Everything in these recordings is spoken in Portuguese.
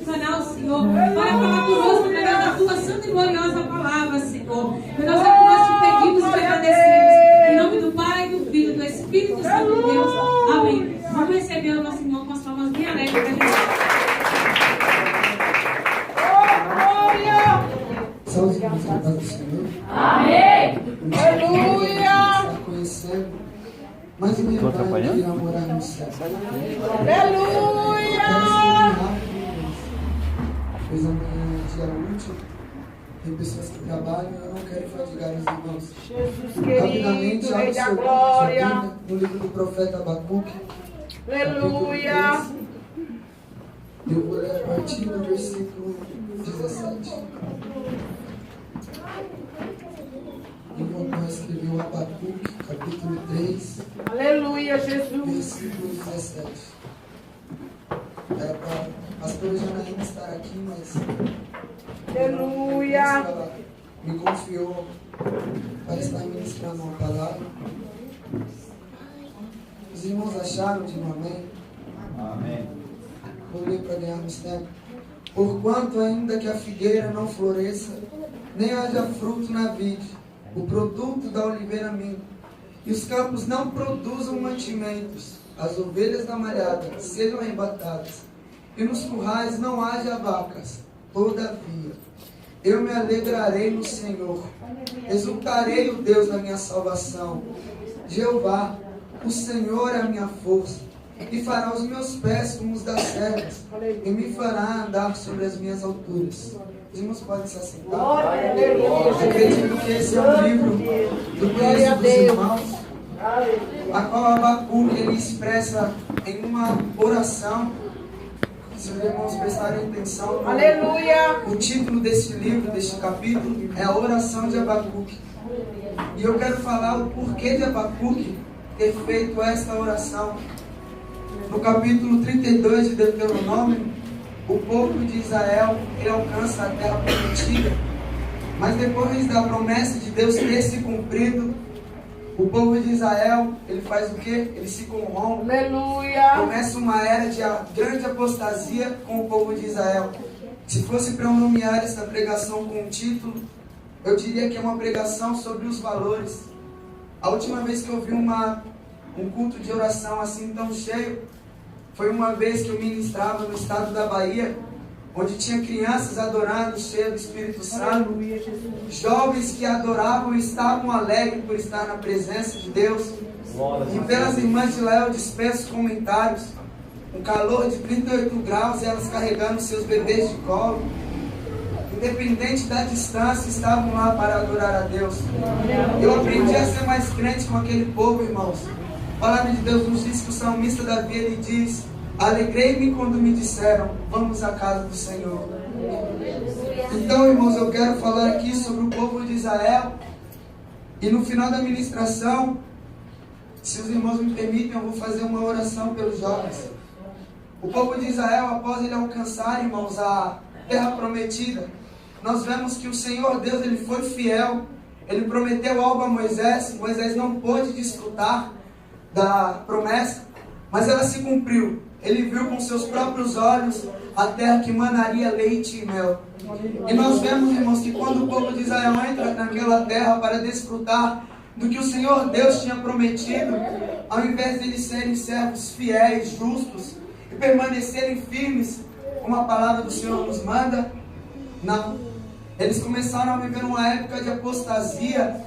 implorar ao Senhor para falar conosco através da tua santa e gloriosa palavra, Senhor. E nós é que nós te pedimos e te agradecemos. Em nome do Pai, do Filho e do Espírito Santo de Deus. Amém. Vamos receber o nosso irmão com as palmas bem alegres. Saúde e paz do Senhor. Amém. Aleluia. Está conhecendo mais um irmão que irá morar no céu. Aleluia. Pois amanhã é dia útil. Tem pessoas que trabalham e eu não quero fadigar os irmãos. Jesus Rapidamente, querido, abre Rei da sua Glória. Bíblia no livro do profeta Abacuque. Aleluia. Eu vou ler a partir do versículo 17. Enquanto eu escrevi o Abacuque, capítulo 3, Aleluia, Jesus. versículo 17. Era para a pastora Janaína estar aqui, mas Aleluia. ela me confiou para estar ministrando uma palavra. Os irmãos acharam de um amém? Amém. Vou ler para ganharmos tempo. Porquanto ainda que a figueira não floresça, nem haja fruto na vide, o produto da oliveira mingue, e os campos não produzam mantimentos, as ovelhas da malhada sejam arrebatadas, e nos currais não haja vacas. Todavia, eu me alegrarei no Senhor, exultarei o Deus da minha salvação. Jeová, o Senhor é a minha força, e fará os meus pés como os das servas, e me fará andar sobre as minhas alturas. Os irmãos podem se assentar. Acredito que esse é um livro do conhecimento dos irmãos, a qual Abacuque ele expressa em uma oração. Se os irmãos prestarem atenção, Aleluia. o título deste livro, deste capítulo, é a oração de Abacuque. E eu quero falar o porquê de Abacuque ter feito esta oração. No capítulo 32 de Deuteronômio, o povo de Israel ele alcança a terra prometida, mas depois da promessa de Deus ter se cumprido, o povo de Israel ele faz o quê? Ele se corrompe. Aleluia. Começa uma era de grande apostasia com o povo de Israel. Se fosse para eu nomear essa pregação com um título, eu diria que é uma pregação sobre os valores. A última vez que eu vi um culto de oração assim tão cheio, foi uma vez que eu ministrava no estado da Bahia, onde tinha crianças adorando, cheias do Espírito Santo, jovens que adoravam e estavam alegres por estar na presença de Deus. E pelas irmãs de lá eu dispenso comentários, um calor de 38 graus e elas carregando seus bebês de colo, independente da distância, estavam lá para adorar a Deus. Eu aprendi a ser mais crente com aquele povo, irmãos. A palavra de Deus nos diz que o salmista Davi ele diz: alegrei-me quando me disseram, vamos à casa do Senhor. Então, irmãos, eu quero falar aqui sobre o povo de Israel. E no final da ministração, se os irmãos me permitem, eu vou fazer uma oração pelos jovens. O povo de Israel, após ele alcançar, irmãos, a terra prometida, nós vemos que o Senhor Deus ele foi fiel. Ele prometeu algo a Moisés. Moisés não pôde desfrutar da promessa, mas ela se cumpriu. Ele viu com seus próprios olhos a terra que manaria leite e mel. E nós vemos, irmãos, que quando o povo de Israel entra naquela terra para desfrutar do que o Senhor Deus tinha prometido, ao invés de eles serem servos fiéis, justos e permanecerem firmes, como a palavra do Senhor nos manda, não. Eles começaram a viver uma época de apostasia,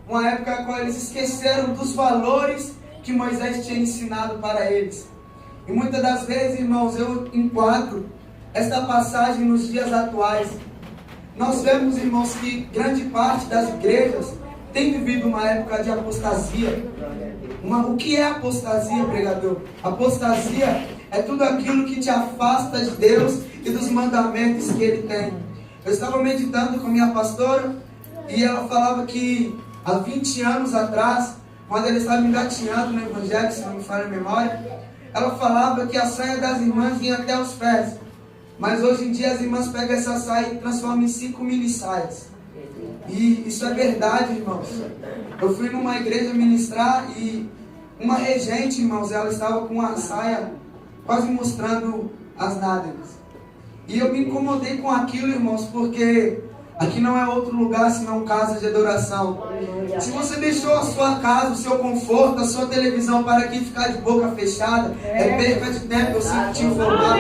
uma época na qual eles esqueceram dos valores que Moisés tinha ensinado para eles. E muitas das vezes, irmãos, eu enquadro esta passagem nos dias atuais. Nós vemos, irmãos, que grande parte das igrejas tem vivido uma época de apostasia. O que é apostasia, pregador? Apostasia é tudo aquilo que te afasta de Deus e dos mandamentos que Ele tem. Eu estava meditando com minha pastora e ela falava que há 20 anos atrás, quando ela estava engatinhando no Evangelho, se não me falha a memória, ela falava que a saia das irmãs vinha até os pés. Mas hoje em dia as irmãs pegam essa saia e transformam em 5 mini saias. E isso é verdade, irmãos. Eu fui numa igreja ministrar e uma regente, irmãos, ela estava com uma saia quase mostrando as nádegas. E eu me incomodei com aquilo, irmãos, porque aqui não é outro lugar senão casa de adoração. Se você deixou a sua casa, o seu conforto, a sua televisão para aqui ficar de boca fechada, é perca de tempo, eu sempre te informar.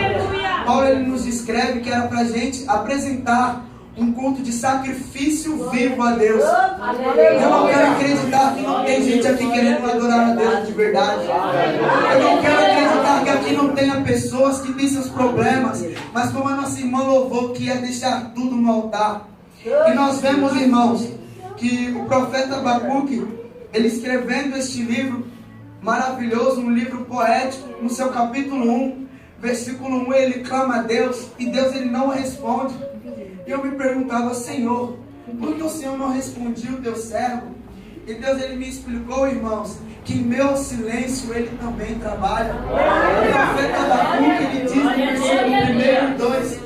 Paulo ele nos escreve que era para a gente apresentar um culto de sacrifício vivo a Deus. Eu não quero acreditar que não tem gente aqui querendo adorar a Deus de verdade. Eu não quero acreditar que aqui não tenha pessoas que têm seus problemas, mas como a nossa irmã louvou, que ia deixar tudo no altar. E nós vemos, irmãos, que o profeta Abacuque, ele escrevendo este livro maravilhoso, um livro poético, no seu capítulo 1, versículo 1, ele clama a Deus, e Deus ele não responde. E eu me perguntava, Senhor, por que o Senhor não respondia o teu servo? E Deus ele me explicou, irmãos, que em meu silêncio ele também trabalha. O profeta Abacuque, ele diz no versículo 1 e 2,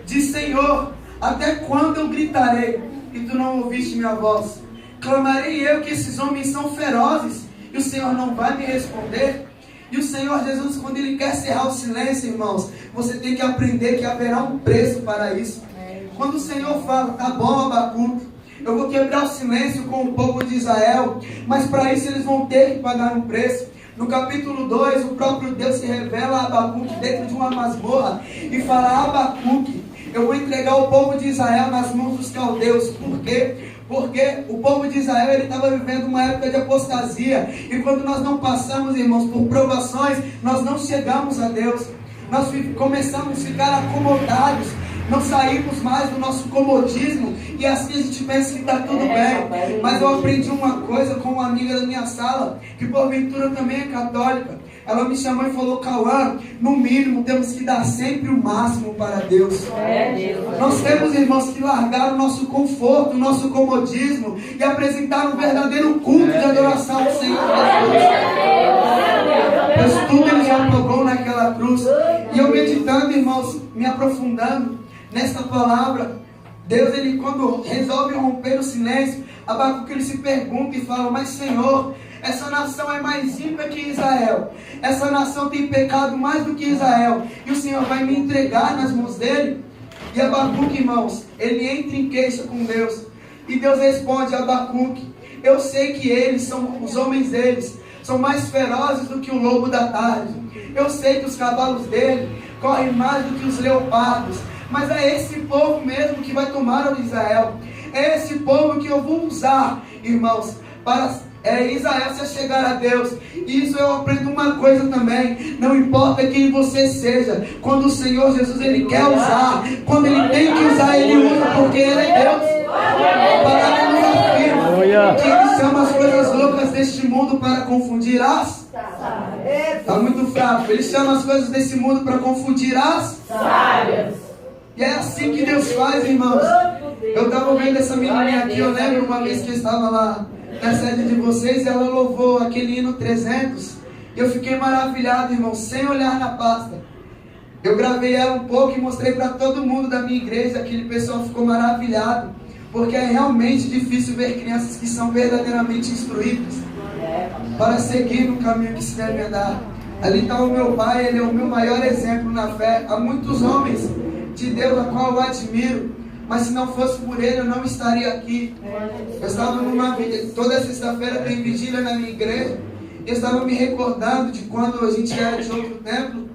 diz, Senhor, até quando eu gritarei e tu não ouviste minha voz? Clamarei eu que esses homens são ferozes e o Senhor não vai me responder? E o Senhor Jesus, quando ele quer cerrar o silêncio, irmãos, você tem que aprender que haverá um preço para isso. Quando o Senhor fala, tá bom, Abacuque, eu vou quebrar o silêncio com o povo de Israel, mas para isso eles vão ter que pagar um preço. No capítulo 2, o próprio Deus se revela a Abacuque dentro de uma masmorra e fala, Abacuque, eu vou entregar o povo de Israel nas mãos dos caldeus. Por quê? Porque o povo de Israel ele estava vivendo uma época de apostasia. E quando nós não passamos, irmãos, por provações, nós não chegamos a Deus. Nós começamos a ficar acomodados. Não saímos mais do nosso comodismo. E assim a gente pensa que está tudo bem. Mas eu aprendi uma coisa com uma amiga da minha sala, que porventura também é católica. Ela me chamou e falou, Cauã, no mínimo temos que dar sempre o máximo para Deus. Nós temos, irmãos, que largar o nosso conforto, o nosso comodismo e apresentar um verdadeiro culto de adoração ao Senhor Jesus. Pois tudo ele já pagou naquela cruz. E eu meditando, irmãos, me aprofundando nesta palavra, Deus, ele quando resolve romper o silêncio, Abacuque ele se pergunta e fala, mas Senhor, essa nação é mais ímpia que Israel. Essa nação tem pecado mais do que Israel. E o Senhor vai me entregar nas mãos dele? E Abacuque, irmãos, ele entra em queixa com Deus. E Deus responde a Abacuque, eu sei que eles são, os homens deles, são mais ferozes do que o lobo da tarde. Eu sei que os cavalos dele correm mais do que os leopardos. Mas é esse povo mesmo que vai tomar o Israel. É esse povo que eu vou usar, irmãos, para Israel se chegar a Deus. E isso eu aprendo uma coisa também. Não importa quem você seja, quando o Senhor Jesus ele quer usar, quando ele tem que usar, ele usa, porque ele é Deus. A palavra nos afirma que ele chama as coisas loucas deste mundo para confundir as. Está muito fraco. Ele chama as coisas desse mundo para confundir as sábias. E é assim que Deus faz, irmãos. Eu estava vendo essa menininha aqui, eu lembro uma vez que eu estava lá na sede de vocês, e ela louvou aquele hino 300, e eu fiquei maravilhado, irmão, sem olhar na pasta. Eu gravei ela um pouco e mostrei para todo mundo da minha igreja, aquele pessoal ficou maravilhado, porque é realmente difícil ver crianças que são verdadeiramente instruídas para seguir no caminho que se deve andar. Ali está o meu pai, ele é o meu maior exemplo na fé. Há muitos homens de Deus a qual eu admiro, mas se não fosse por ele eu não estaria aqui. Eu estava numa toda sexta-feira tem vigília na minha igreja. Eu estava me recordando de quando a gente era de outro templo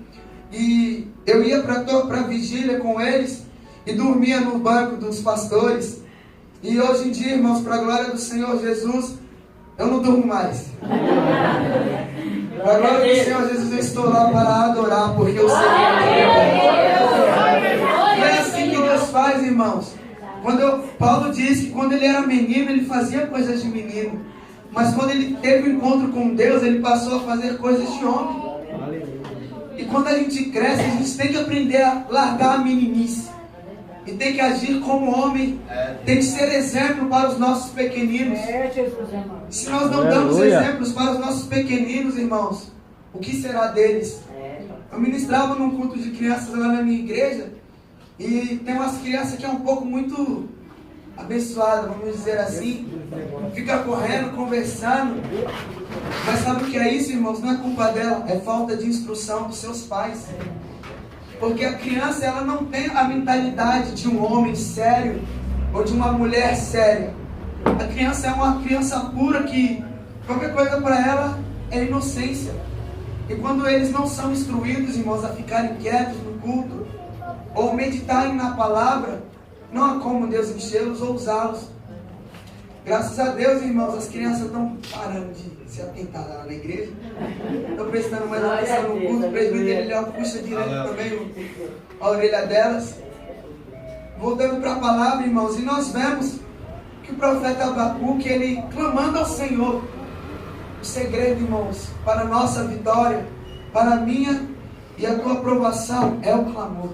e eu ia para a vigília com eles e dormia no banco dos pastores. E hoje em dia, irmãos, para a glória do Senhor Jesus, eu não durmo mais. Para a glória do Senhor Jesus, eu estou lá para adorar, porque o Senhor e é assim que Deus faz, irmãos. Paulo diz que quando ele era menino, ele fazia coisas de menino. Mas quando ele teve um encontro com Deus, ele passou a fazer coisas de homem. E quando a gente cresce, a gente tem que aprender a largar a meninice. E tem que agir como homem. Tem que ser exemplo para os nossos pequeninos. Se nós não damos exemplos para os nossos pequeninos, irmãos, o que será deles? Eu ministrava num culto de crianças lá na minha igreja. E tem umas crianças que é um pouco muito abençoada, vamos dizer assim. Fica correndo, conversando. Mas sabe o que é isso, irmãos? Não é culpa dela, é falta de instrução dos seus pais. Porque a criança, ela não tem a mentalidade de um homem sério ou de uma mulher séria. A criança é uma criança pura que qualquer coisa para ela é inocência. E quando eles não são instruídos, irmãos, a ficarem quietos no culto ou meditarem na palavra, não há como Deus enchê-los ou usá-los. Graças a Deus, irmãos, as crianças estão parando de se atentar lá na igreja. Estão prestando mais atenção no culto. O presbítero ele puxa direto também a orelha delas. Voltando para a palavra, irmãos, e nós vemos que o profeta Abacuque, ele clamando ao Senhor. O segredo, irmãos, para a nossa vitória, para a minha e a tua aprovação, é o clamor.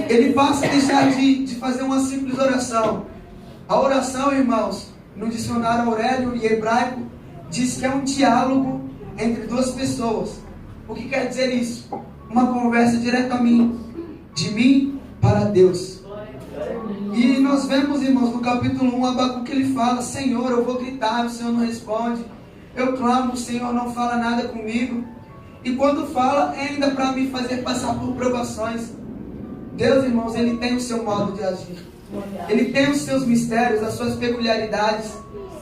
Ele passa a deixar de fazer uma simples oração. A oração, irmãos, no dicionário Aurélio e hebraico, diz que é um diálogo entre duas pessoas. O que quer dizer isso? Uma conversa direta a mim, de mim para Deus. E nós vemos, irmãos, no capítulo 1, Abacuque ele fala: Senhor, eu vou gritar, o Senhor não responde. Eu clamo, o Senhor não fala nada comigo. E quando fala, é ainda para me fazer passar por provações. Deus, irmãos, ele tem o seu modo de agir. Ele tem os seus mistérios, as suas peculiaridades.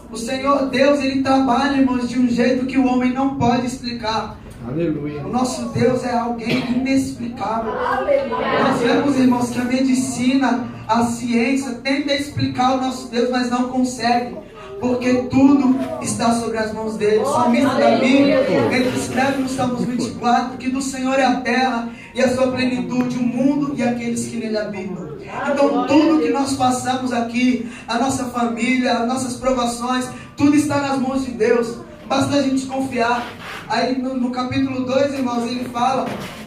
O Senhor Deus, ele trabalha, irmãos, de um jeito que o homem não pode explicar. Aleluia. O nosso Deus é alguém inexplicável. Nós vemos, irmãos, que a medicina, a ciência tenta explicar o nosso Deus, mas não consegue, porque tudo está sobre as mãos dele. O salmista Davi, ele escreve no Salmos 24 que do Senhor é a terra e a sua plenitude, o mundo e aqueles que nele habitam. Então tudo que nós passamos aqui, a nossa família, as nossas provações, tudo está nas mãos de Deus. Basta a gente confiar. Aí no capítulo 2, irmãos, ele fala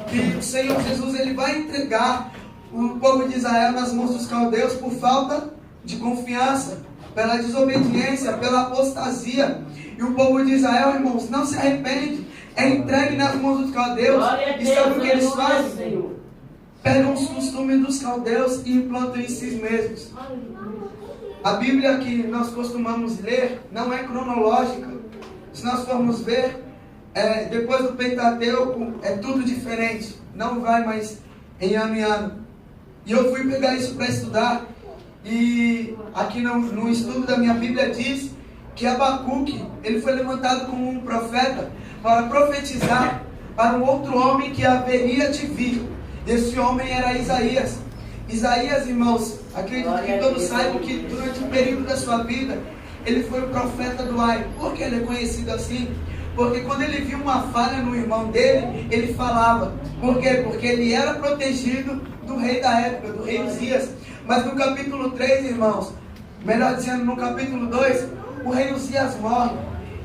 que o Senhor Jesus ele vai entregar o povo de Israel nas mãos dos caldeus por falta de confiança, pela desobediência, pela apostasia. E o povo de Israel, irmãos, não se arrepende, é entregue nas mãos dos caldeus. E sabe o que eles fazem? Pegam os costumes dos caldeus e implantam em si mesmos. A Bíblia que nós costumamos ler não é cronológica. Se nós formos ver, depois do Pentateuco, é tudo diferente. Não vai mais em ano em ano. E eu fui pegar isso para estudar. E aqui no estudo da minha Bíblia diz que Abacuque, ele foi levantado como um profeta para profetizar para um outro homem que haveria de vir. Esse homem era Isaías. Isaías, irmãos, acredito que todos saibam que durante um período da sua vida, ele foi o profeta do Ai. Por que ele é conhecido assim? Porque quando ele viu uma falha no irmão dele, ele falava. Por quê? Porque ele era protegido do rei da época, do rei Uzias. Mas no capítulo 3, irmãos, melhor dizendo, no capítulo 2, o rei Uzias morre.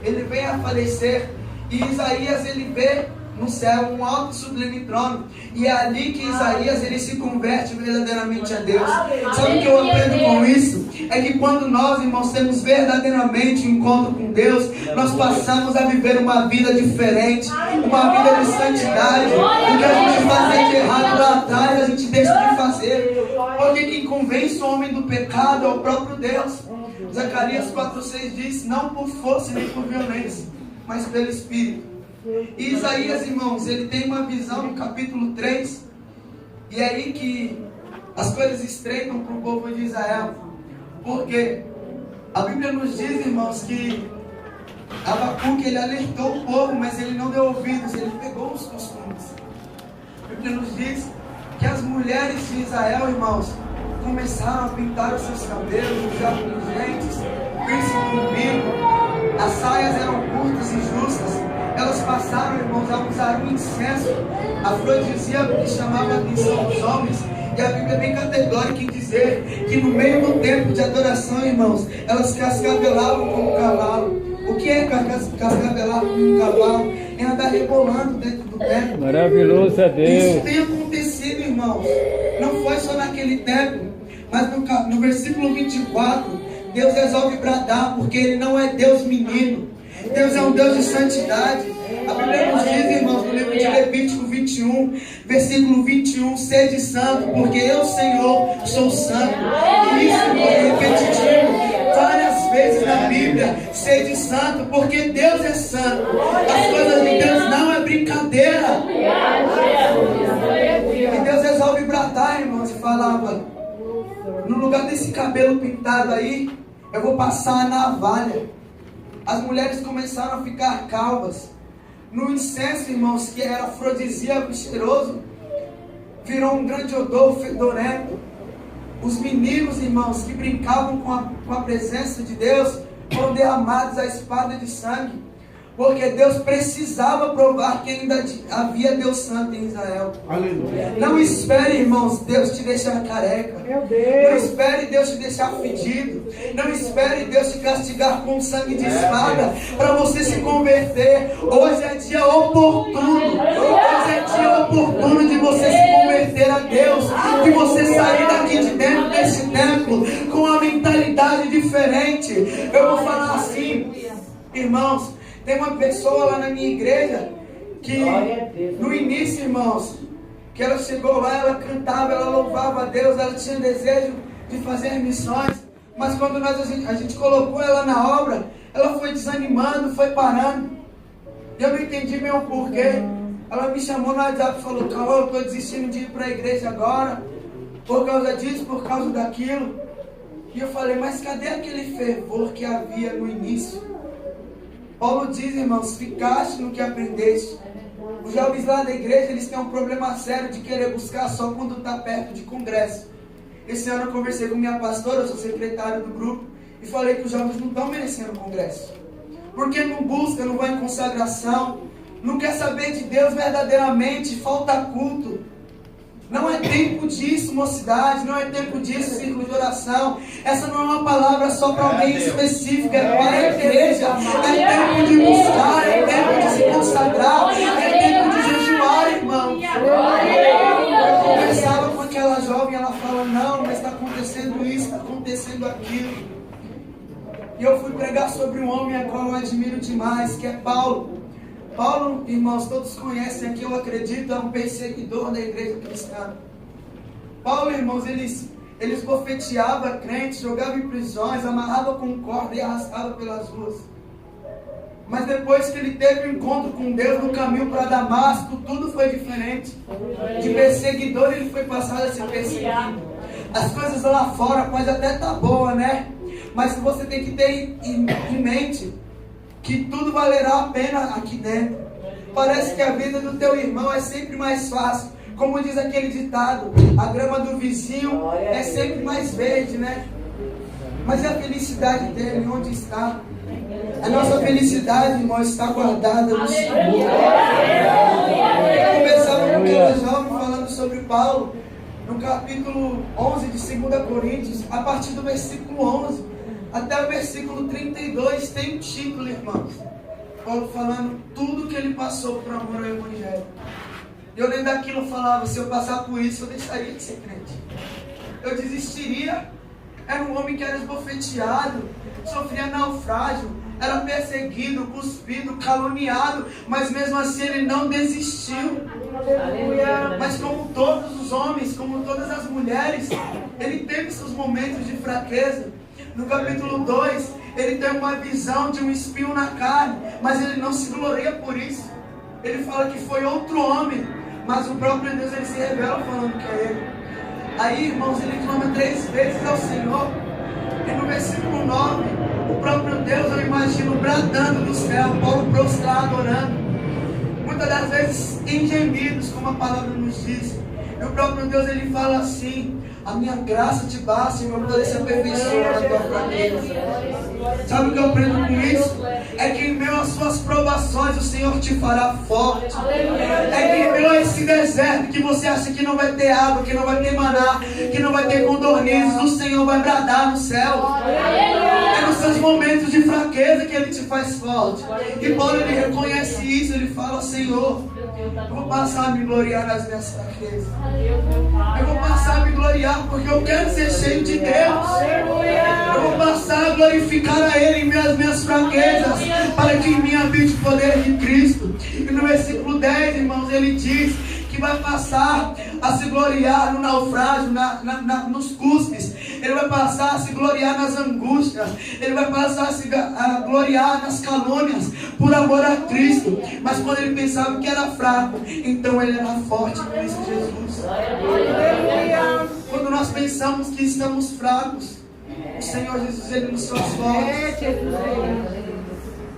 Ele vem a falecer. E Isaías, ele vê no céu um alto e sublime trono. E é ali que Isaías, ele se converte verdadeiramente a Deus. Sabe o que eu aprendo com isso? É que quando nós, irmãos, temos verdadeiramente um encontro com Deus, nós passamos a viver uma vida diferente, uma vida de santidade. O que a gente fazia de errado lá atrás, a gente deixa de fazer. Porque quem convence o homem do pecado é o próprio Deus. Zacarias 4:6 diz: não por força nem por violência, mas pelo Espírito. E Isaías, irmãos, ele tem uma visão no capítulo 3. E é aí que as coisas estreitam para o povo de Israel. Porque a Bíblia nos diz, irmãos, que Abacuque, ele alertou o povo, mas ele não deu ouvidos, ele pegou os costumes. A Bíblia nos diz que as mulheres de Israel, irmãos, começaram a pintar os seus cabelos, usar pingentes, piercing no umbigo. As saias eram curtas e justas. Elas passaram, irmãos, a usar um incenso afrodisíaco que chamava a atenção dos homens. E a Bíblia é bem categórica em dizer que no meio do tempo de adoração, irmãos, elas cascavelavam como um cavalo. O que é cascavelar como um cavalo? É andar rebolando dentro do templo. Maravilhoso é Deus. Isso tem acontecido, irmãos. Não foi só naquele tempo, mas no versículo 24, Deus resolve bradar, porque Ele não é Deus menino. Deus é um Deus de santidade. A Bíblia nos diz, irmãos, no livro de Levítico 21, versículo 21, sede santo, porque eu, Senhor, sou santo. E isso é repetitivo várias vezes na Bíblia. Sede santo, porque Deus é santo. As coisas de Deus não é brincadeira. tratar, irmãos, e falava: no lugar desse cabelo pintado aí, eu vou passar a navalha. As mulheres começaram a ficar calvas. No incenso, irmãos, que era afrodisíaco e cheiroso, virou um grande odor fedorento. Os meninos, irmãos, que brincavam com a presença de Deus, foram derramados a espada de sangue. Porque Deus precisava provar que ainda havia Deus Santo em Israel. Aleluia. Não espere, irmãos, Deus te deixar careca. Meu Não Deus. espere Deus te deixar fedido. Não espere Deus te castigar com sangue de espada para você se converter. Hoje é dia oportuno. Hoje é dia oportuno de você se converter a Deus. De você sair daqui de dentro desse templo com uma mentalidade diferente. Eu vou falar assim, irmãos. Tem uma pessoa lá na minha igreja que no início, irmãos, que ela chegou lá, ela cantava, ela louvava a Deus, ela tinha desejo de fazer missões, mas quando a gente colocou ela na obra, ela foi desanimando, foi parando. Eu não entendi meu porquê. Ela me chamou no WhatsApp e falou: Cauã, eu estou desistindo de ir para a igreja agora, por causa disso, por causa daquilo. E eu falei: mas cadê aquele fervor que havia no início? Paulo diz, irmãos: ficaste no que aprendeste. Os jovens lá da igreja, eles têm um problema sério de querer buscar só quando está perto de congresso. Esse ano eu conversei com minha pastora, eu sou secretário do grupo, e falei que os jovens não estão merecendo congresso. Porque não busca, não vai em consagração, não quer saber de Deus verdadeiramente, falta culto. Não é tempo disso, mocidade, não é tempo disso, círculo de oração. Essa não é uma palavra só para alguém específico, é para a igreja. É tempo de buscar, é tempo de se consagrar, é tempo de jejuar, irmão. Eu conversava com aquela jovem, ela fala: não, mas está acontecendo isso, está acontecendo aquilo. E eu fui pregar sobre um homem a qual eu admiro demais, que é Paulo. Paulo, irmãos, todos conhecem aqui, eu acredito, é um perseguidor da igreja cristã. Paulo, irmãos, eles bofeteavam crentes, jogavam em prisões, amarravam com corda e arrastavam pelas ruas. Mas depois que ele teve um encontro com Deus no caminho para Damasco, tudo foi diferente. De perseguidor, ele foi passado a ser perseguido. As coisas lá fora podem até estar boas, né? Mas você tem que ter em mente que tudo valerá a pena aqui dentro. Parece que a vida do teu irmão é sempre mais fácil. Como diz aquele ditado: a grama do vizinho é sempre mais verde, né? Mas e a felicidade dele, onde está? A nossa felicidade, irmão, está guardada no Senhor. Eu conversava com aquela jovem falando sobre Paulo, no capítulo 11 de 2 Coríntios, a partir do versículo 11 até o versículo 32, tem um título, irmãos. Paulo falando tudo que ele passou por amor ao Evangelho. E eu lendo aquilo falava: se eu passar por isso, eu deixaria de ser crente. Eu desistiria. Era um homem que era esbofeteado, sofria naufrágio, era perseguido, cuspido, caluniado, mas mesmo assim ele não desistiu. Aleluia. Mas como todos os homens, como todas as mulheres, ele teve seus momentos de fraqueza. No capítulo 2, ele tem uma visão de um espinho na carne, mas ele não se gloria por isso. Ele fala que foi outro homem, mas o próprio Deus, ele se revela falando que é ele. Aí, irmãos, ele clama 3 vezes ao Senhor. E no versículo 9, o próprio Deus, eu imagino, bradando do céu, Paulo prostrado, orando. Muitas das vezes em gemidos, como a palavra nos diz. E o próprio Deus, ele fala assim: a minha graça te basta, e meu poder se aperfeiçoa na tua fraqueza. Sabe o que eu aprendo com isso? É que em meio às suas provações o Senhor te fará forte. É que em meio a esse deserto que você acha que não vai ter água, que não vai ter maná, que não vai ter condornizes, o Senhor vai bradar no céu. É nos seus momentos de fraqueza que Ele te faz forte. E Paulo, ele reconhece isso, ele fala: Senhor, eu vou passar a me gloriar nas minhas fraquezas. Eu vou passar a me gloriar porque eu quero ser cheio de Deus. Eu vou passar a glorificar a Ele em meio às minhas fraquezas, para que em mim habite o poder de Cristo. E no versículo 10, irmãos, ele diz que vai passar a se gloriar no naufrágio, nos cuspes. Ele vai passar a se gloriar nas angústias. Ele vai passar a gloriar nas calúnias, por amor a Cristo. Mas quando ele pensava que era fraco, então ele era forte em Cristo Jesus. pensamos que estamos fracos, o Senhor Jesus, Ele nos faz fortes.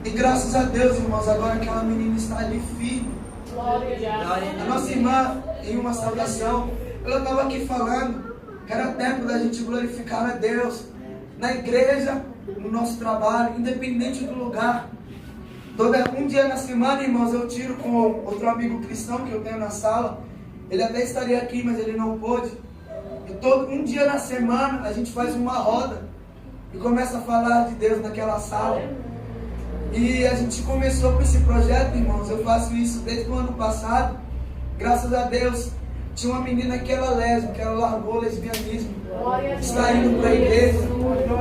E graças a Deus, irmãos, agora aquela menina está ali firme. A nossa irmã, em uma saudação, ela estava aqui falando que era tempo da gente glorificar a Deus na igreja, no nosso trabalho, independente do lugar. Um dia na semana, irmãos, eu tiro com outro amigo cristão que eu tenho na sala. Ele até estaria aqui, mas ele não pôde. E um dia na semana a gente faz uma roda e começa a falar de Deus naquela sala. E a gente começou com esse projeto, irmãos. Eu faço isso desde o ano passado. Graças a Deus, tinha uma menina que era lésbica, que ela largou o lesbianismo, está indo para a igreja.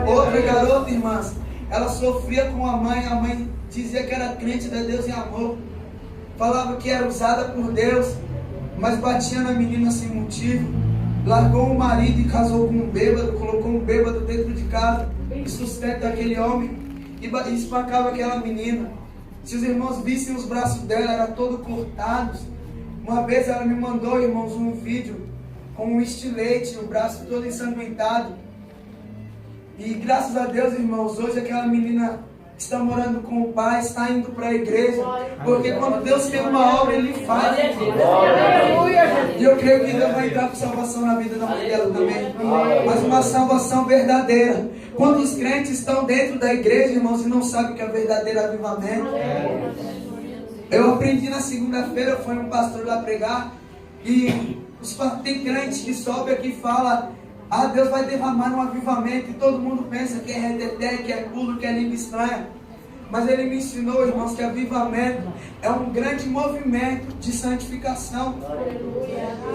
Outra garota, irmãs, ela sofria com a mãe dizia que era crente de Deus e amor, falava que era usada por Deus, mas batia na menina sem motivo. Largou o marido e casou com um bêbado, colocou um bêbado dentro de casa e sustenta aquele homem e espancava aquela menina. Se os irmãos vissem os braços dela, eram todos cortados. Uma vez ela me mandou, irmãos, um vídeo com um estilete, o braço todo ensanguentado. E graças a Deus, irmãos, hoje aquela menina está morando com o pai, está indo para a igreja, porque quando Deus tem uma obra, Ele faz. E eu creio que Deus vai entrar com salvação na vida da mulher dela também, mas uma salvação verdadeira. Quando os crentes estão dentro da igreja, irmãos, e não sabem que é verdadeiro avivamento. Eu aprendi na segunda-feira, foi um pastor lá pregar, e tem crente que sobe aqui e fala: ah, Deus vai derramar um avivamento, e todo mundo pensa que é reteté, que é pulo, que é língua estranha. Mas ele me ensinou, irmãos, que avivamento é um grande movimento de santificação.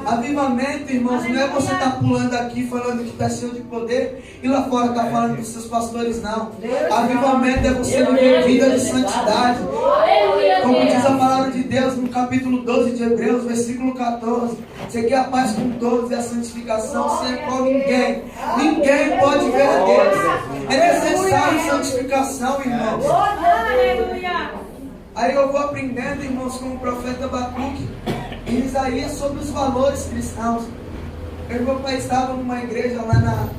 Avivamento, irmãos, não é você estar pulando aqui falando que está cheio de poder e lá fora está falando dos seus pastores, não. Avivamento é você viver vida de santidade. Como diz a palavra de Deus no capítulo 12 de Hebreus, versículo 14: você quer a paz com todos e a santificação sem a qual ninguém pode ver a Deus. É necessário santificação, irmãos. Aí eu vou aprendendo, irmãos, com o profeta Abacuque em Isaías sobre os valores cristãos. Eu e meu pai estavam numa igreja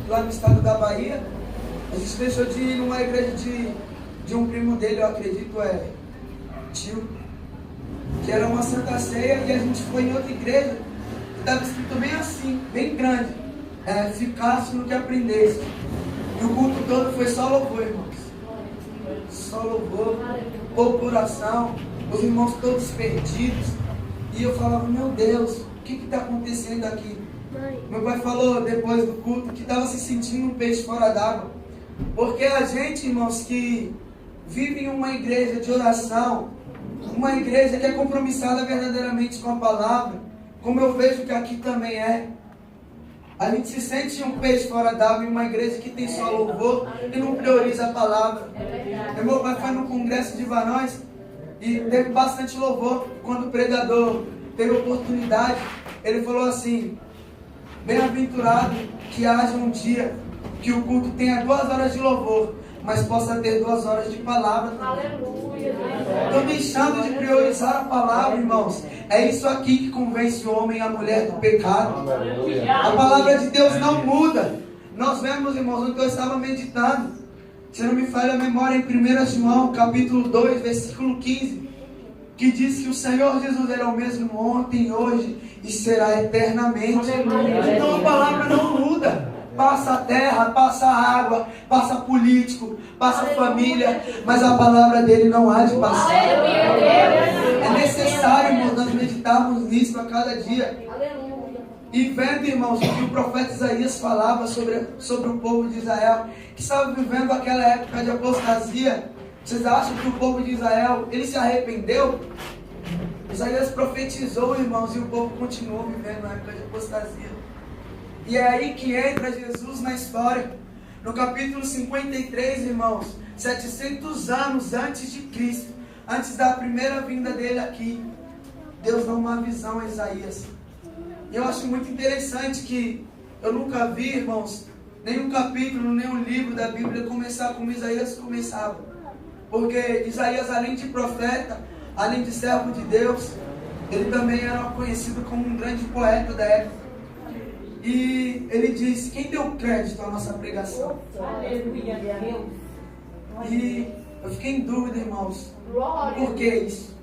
lá no estado da Bahia. A gente deixou de ir numa igreja de um primo dele, eu acredito, tio, que era uma santa ceia, e a gente foi em outra igreja que estava escrito bem assim, bem grande: ficasse no que aprendesse. E o culto todo foi só louvor, irmãos. Só louvor, oração, os irmãos todos perdidos. E eu falava: meu Deus, o que está acontecendo aqui? Meu pai falou depois do culto que estava se sentindo um peixe fora d'água. Porque a gente, irmãos, que vive em uma igreja de oração, uma igreja que é compromissada verdadeiramente com a palavra, como eu vejo que aqui também é, a gente se sente um peixe fora d'água em uma igreja que tem só louvor e não prioriza a palavra. Meu pai foi no congresso de varões e teve bastante louvor. Quando o pregador teve oportunidade, ele falou assim: bem-aventurado que haja um dia que o culto tenha 2 horas de louvor, mas possa ter 2 horas de palavra também. Estou deixando de priorizar a palavra, irmãos. É isso aqui que convence o homem e a mulher do pecado. A palavra de Deus não muda. Nós vemos, irmãos, no que eu estava meditando, se não me falha a memória, em 1 João, capítulo 2, versículo 15, que diz que o Senhor Jesus era o mesmo ontem, hoje e será eternamente. Então a palavra não muda. Passa a terra, passa a água, passa político, passa família, mas a palavra dele não há de passar. É necessário, irmãos, nós meditarmos nisso a cada dia. E vendo, irmãos, o que o profeta Isaías falava sobre o povo de Israel, que estava vivendo aquela época de apostasia. Vocês acham que o povo de Israel, ele se arrependeu? Isaías profetizou, irmãos, e o povo continuou vivendo na época de apostasia. E é aí que entra Jesus na história. No capítulo 53, irmãos, 700 anos antes de Cristo, antes da primeira vinda dele aqui, Deus dá uma visão a Isaías. E eu acho muito interessante que eu nunca vi, irmãos, nenhum capítulo, nenhum livro da Bíblia começar como Isaías começava. Porque Isaías, além de profeta, além de servo de Deus, ele também era conhecido como um grande poeta da época. E E ele disse: quem deu crédito à nossa pregação? Aleluia, Deus. E eu fiquei em dúvida, irmãos. Por que isso?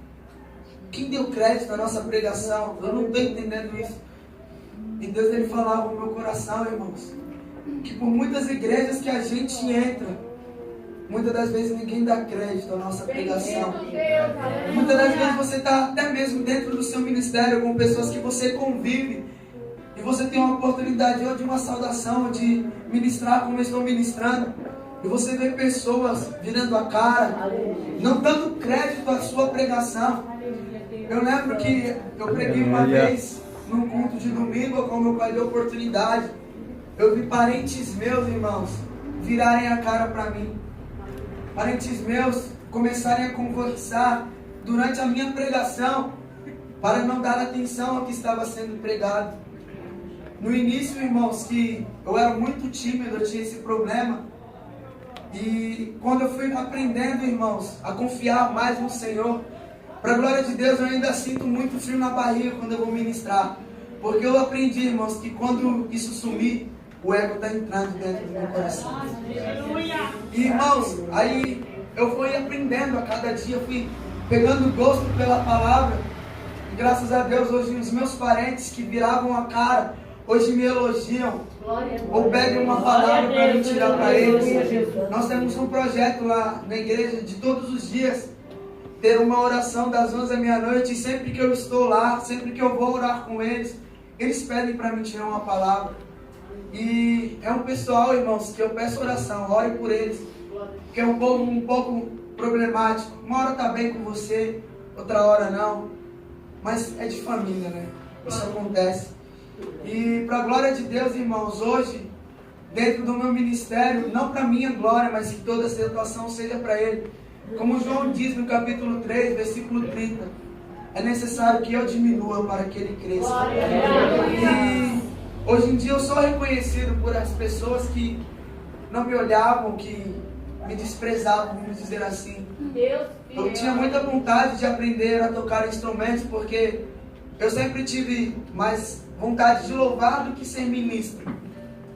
Quem deu crédito à nossa pregação? Eu não estou entendendo isso. E Deus, ele falava no meu coração, irmãos, que por muitas igrejas que a gente entra, muitas das vezes ninguém dá crédito à nossa pregação. Muitas das vezes você está até mesmo dentro do seu ministério com pessoas que você convive, e você tem uma oportunidade ou de uma saudação, ou de ministrar como eu estou ministrando, e você vê pessoas virando a cara, não dando crédito à sua pregação. Eu lembro que eu preguei uma vez num culto de domingo, como meu pai deu oportunidade. Eu vi parentes meus, irmãos, virarem a cara para mim. Parentes meus começarem a conversar durante a minha pregação, para não dar atenção ao que estava sendo pregado. No início, irmãos, que eu era muito tímido, eu tinha esse problema. E quando eu fui aprendendo, irmãos, a confiar mais no Senhor, para a glória de Deus, eu ainda sinto muito frio na barriga quando eu vou ministrar. Porque eu aprendi, irmãos, que quando isso sumir, o ego está entrando dentro do meu coração. E, irmãos, aí eu fui aprendendo a cada dia, fui pegando gosto pela palavra. E graças a Deus, hoje os meus parentes que viravam a cara, hoje me elogiam, ou pedem uma palavra para me tirar para eles. Nós temos um projeto lá na igreja de todos os dias, ter uma oração das 11 à meia-noite, e sempre que eu estou lá, sempre que eu vou orar com eles, eles pedem para me tirar uma palavra. E é um pessoal, irmãos, que eu peço oração, ore por eles, que é um pouco problemático. Uma hora está bem com você, outra hora não, mas é de família, né? Isso acontece. E para a glória de Deus, irmãos, hoje, dentro do meu ministério, não para minha glória, mas que toda a situação seja para Ele. Como João diz no capítulo 3, versículo 30, é necessário que eu diminua para que Ele cresça. E hoje em dia eu sou reconhecido por as pessoas que não me olhavam, que me desprezavam, vamos dizer assim. Eu tinha muita vontade de aprender a tocar instrumentos, porque eu sempre tive mais vontade de louvar do que ser ministro.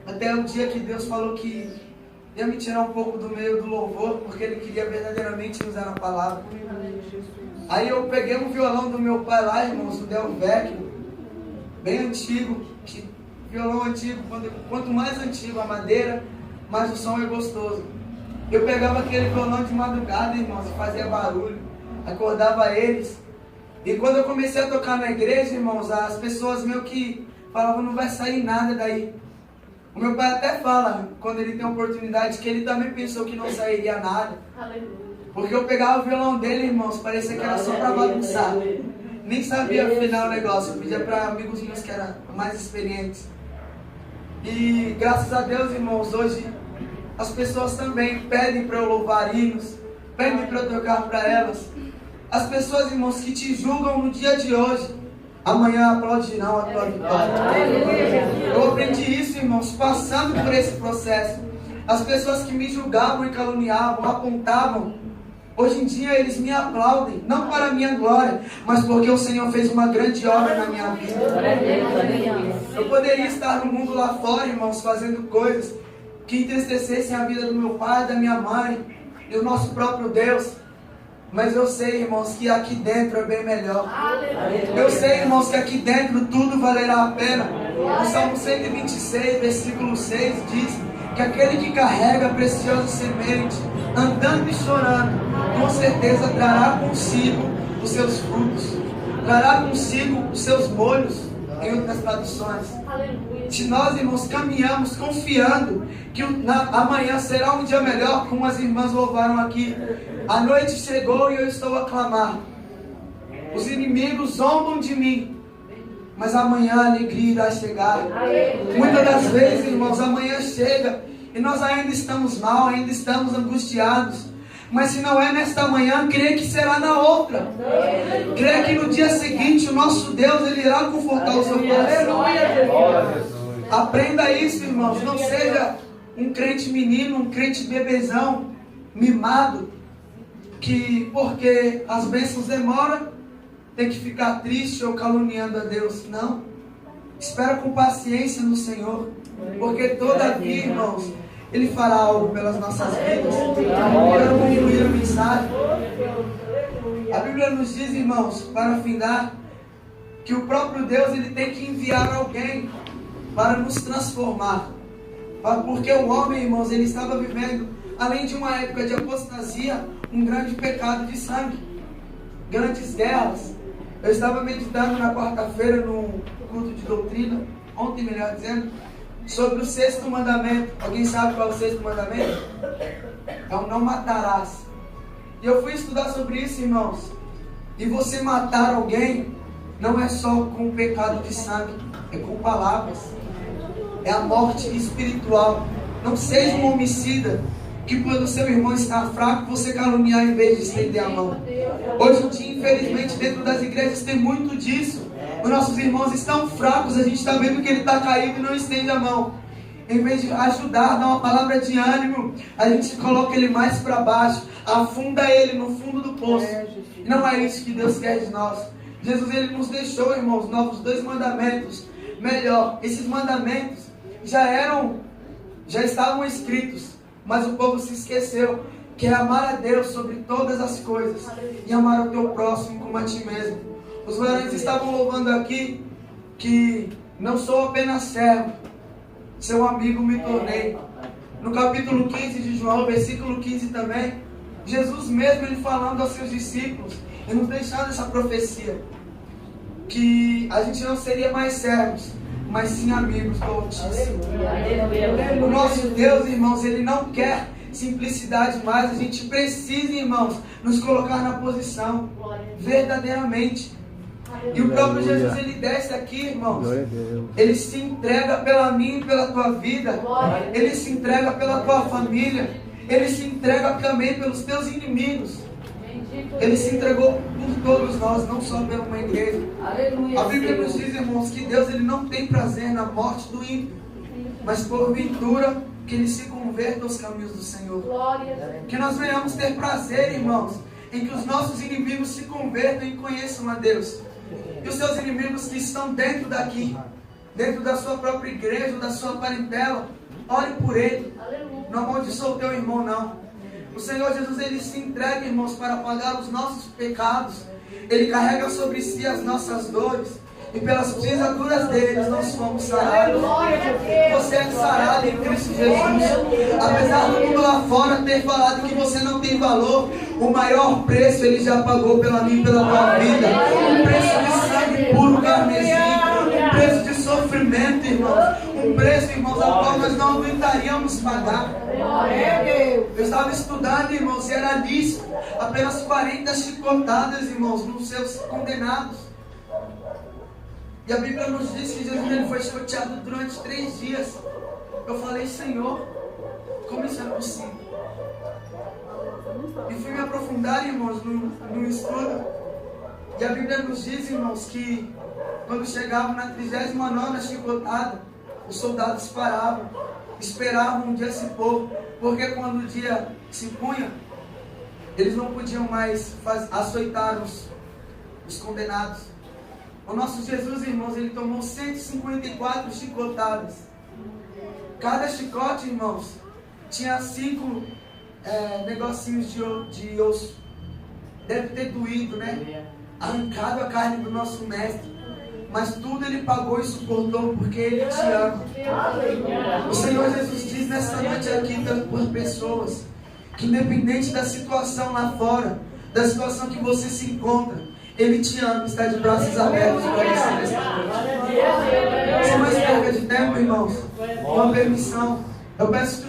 Até o dia que Deus falou que ia me tirar um pouco do meio do louvor, porque Ele queria verdadeiramente usar a palavra. Aí eu peguei um violão do meu pai lá, irmãos, o Del Vecchio, bem antigo, que violão antigo, quanto mais antigo a madeira, mais o som é gostoso. Eu pegava aquele violão de madrugada, irmãos, e fazia barulho, acordava eles. E quando eu comecei a tocar na igreja, irmãos, as pessoas meio que falavam, não vai sair nada daí. O meu pai até fala, quando ele tem oportunidade, que ele também pensou que não sairia nada. Porque eu pegava o violão dele, irmãos, parecia que era só para bagunçar. Nem sabia afinar o negócio, eu pedia para amigos meus que eram mais experientes. E graças a Deus, irmãos, hoje as pessoas também pedem para eu louvar hinos, pedem para eu tocar para elas. As pessoas, irmãos, que te julgam no dia de hoje, amanhã aplaudirão a tua vitória. Eu aprendi isso, irmãos, passando por esse processo. As pessoas que me julgavam e caluniavam, apontavam, hoje em dia eles me aplaudem, não para a minha glória, mas porque o Senhor fez uma grande obra na minha vida. Eu poderia estar no mundo lá fora, irmãos, fazendo coisas que entristecessem a vida do meu pai, da minha mãe e o nosso próprio Deus. Mas eu sei, irmãos, que aqui dentro é bem melhor. Eu sei, irmãos, que aqui dentro tudo valerá a pena. O Salmo 126, versículo 6 diz que aquele que carrega a preciosa semente, andando e chorando, com certeza trará consigo os seus frutos, trará consigo os seus molhos, em outras traduções. Se nós, irmãos, caminhamos confiando que amanhã será um dia melhor, como as irmãs louvaram aqui, a noite chegou e eu estou a clamar. Os inimigos zombam de mim, mas amanhã a alegria irá chegar. Muitas das vezes, irmãos, amanhã chega e nós ainda estamos mal, ainda estamos angustiados. Mas se não é nesta manhã, creia que será na outra. Creia que no dia seguinte o nosso Deus, Ele irá confortar o seu coração. Aprenda isso, irmãos. Não seja um crente menino, um crente bebezão, mimado, que porque as bênçãos demoram, tem que ficar triste ou caluniando a Deus. Não. Espera com paciência no Senhor, porque todavia, irmãos, Ele fará algo pelas nossas vidas. Eu quero concluir a mensagem. A Bíblia nos diz, irmãos, para findar, que o próprio Deus ele tem que enviar alguém para nos transformar. Porque o homem, irmãos, ele estava vivendo, além de uma época de apostasia, um grande pecado de sangue, grandes guerras. Eu estava meditando na quarta-feira no culto de doutrina, ontem melhor dizendo, sobre o 6º mandamento. Alguém sabe qual é o 6º mandamento? É o não matarás. E eu fui estudar sobre isso, irmãos. E você matar alguém não é só com o pecado de sangue, é com palavras. É a morte espiritual. Não seja um homicida que quando o seu irmão está fraco, você caluniar em vez de estender a mão. Hoje em dia, infelizmente, dentro das igrejas tem muito disso. Os nossos irmãos estão fracos, a gente está vendo que ele está caído e não estende a mão. Em vez de ajudar, dar uma palavra de ânimo, a gente coloca ele mais para baixo, afunda ele no fundo do poço. E não é isso que Deus quer de nós. Jesus ele nos deixou, irmãos, novos 2 mandamentos. Melhor, esses mandamentos já estavam escritos, mas o povo se esqueceu, que é amar a Deus sobre todas as coisas e amar o teu próximo como a ti mesmo. Os varões estavam louvando aqui que não sou apenas servo, seu amigo me tornei. No capítulo 15 de João, versículo 15 também, Jesus mesmo ele falando aos seus discípulos e nos deixando essa profecia, que a gente não seria mais servos, mas sim amigos do Altíssimo. O nosso Deus, irmãos, ele não quer simplicidade mais. A gente precisa, irmãos, nos colocar na posição verdadeiramente. E o próprio Jesus, ele desce aqui, irmãos. Ele se entrega pela mim e pela tua vida. Ele se entrega pela tua família. Ele se entrega também pelos teus inimigos. Ele se entregou por todos nós, não só pela uma igreja. A Bíblia nos diz, irmãos, que Deus ele não tem prazer na morte do ímpio, mas porventura que ele se converta aos caminhos do Senhor. Que nós venhamos ter prazer, irmãos, em que os nossos inimigos se convertam e conheçam a Deus. E os seus inimigos que estão dentro daqui, dentro da sua própria igreja, da sua parentela, ore por ele. Não amaldiçoe o teu irmão, não. O Senhor Jesus, ele se entrega, irmãos, para pagar os nossos pecados. Ele carrega sobre si as nossas dores. E pelas pisaduras deles nós fomos sarados. Você é sarado em Cristo Jesus. Apesar do mundo lá fora ter falado que você não tem valor, o maior preço ele já pagou pela mim e pela tua vida. Um preço de sangue puro, carmesim. Um preço de sofrimento, irmãos. Um preço, irmãos, ao qual nós não aguentaríamos pagar. Eu estava estudando, irmãos, e era lícito apenas 40 chicotadas, irmãos, nos seus condenados. E a Bíblia nos diz que Jesus ele foi chicoteado durante 3 dias. Eu falei, Senhor, como isso é possível? E fui me aprofundar, irmãos, no estudo. E a Bíblia nos diz, irmãos, que quando chegavam na 39ª chicotada, os soldados paravam, esperavam um dia se pôr, porque quando o dia se punha, eles não podiam mais açoitar os condenados. O nosso Jesus, irmãos, ele tomou 154 chicotadas. Cada chicote, irmãos, tinha 5 negocinhos de osso. Deve ter doído, né? Arrancado a carne do nosso mestre. Mas tudo ele pagou e suportou porque ele te ama. O Senhor Jesus diz nessa noite aqui por pessoas que independente da situação lá fora, da situação que você se encontra, ele te ama, está de braços abertos para você nesta noite. Sem mais perda de tempo, irmãos, com a permissão, eu peço que